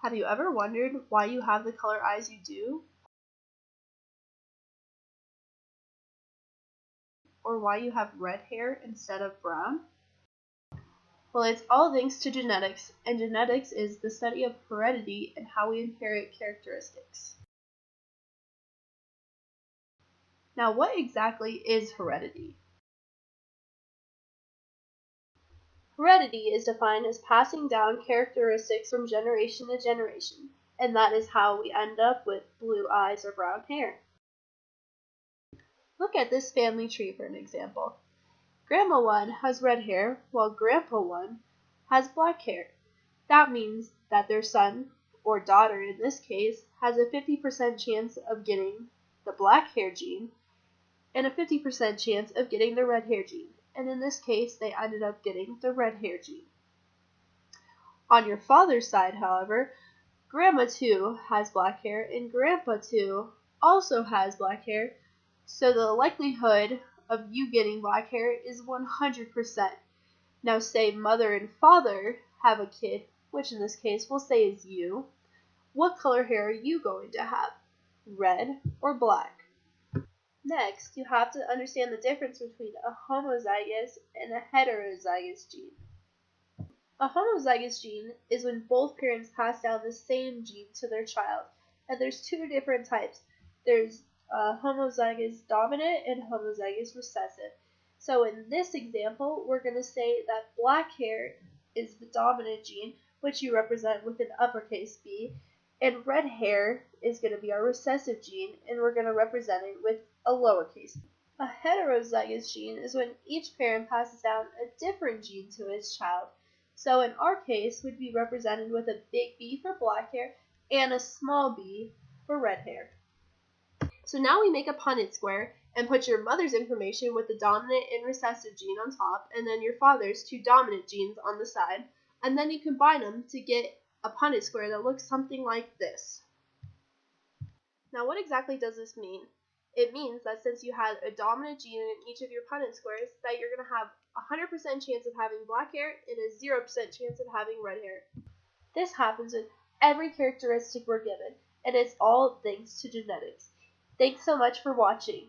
Have you ever wondered why you have the color eyes you do? Or why you have red hair instead of brown? Well, it's all thanks to genetics, and genetics is the study of heredity and how we inherit characteristics. Now, what exactly is heredity? Heredity is defined as passing down characteristics from generation to generation, and that is how we end up with blue eyes or brown hair. Look at this family tree for an example. Grandma 1 has red hair, while Grandpa 1 has black hair. That means that their son, or daughter in this case, has a 50% chance of getting the black hair gene and a 50% chance of getting the red hair gene. And in this case, they ended up getting the red hair gene. On your father's side, however, Grandma 2 has black hair and Grandpa 2 also has black hair, so the likelihood of you getting black hair is 100%. Now say mother and father have a kid, which in this case we'll say is you. What color hair are you going to have? Red or black? Next, you have to understand the difference between a homozygous and a heterozygous gene. A homozygous gene is when both parents pass down the same gene to their child, and there's two different types. There's homozygous dominant and homozygous recessive. So in this example, we're going to say that black hair is the dominant gene, which you represent with an uppercase B, and red hair is going to be our recessive gene, and we're going to represent it with a lowercase b. A heterozygous gene is when each parent passes down a different gene to its child. So in our case, would be represented with a big B for black hair and a small b for red hair. So now we make a Punnett square and put your mother's information with the dominant and recessive gene on top, and then your father's two dominant genes on the side, and then you combine them to get a Punnett square that looks something like this. Now what exactly does this mean? It means that since you had a dominant gene in each of your Punnett squares, that you're going to have a 100% chance of having black hair and a 0% chance of having red hair. This happens with every characteristic we're given, and it's all thanks to genetics. Thanks so much for watching.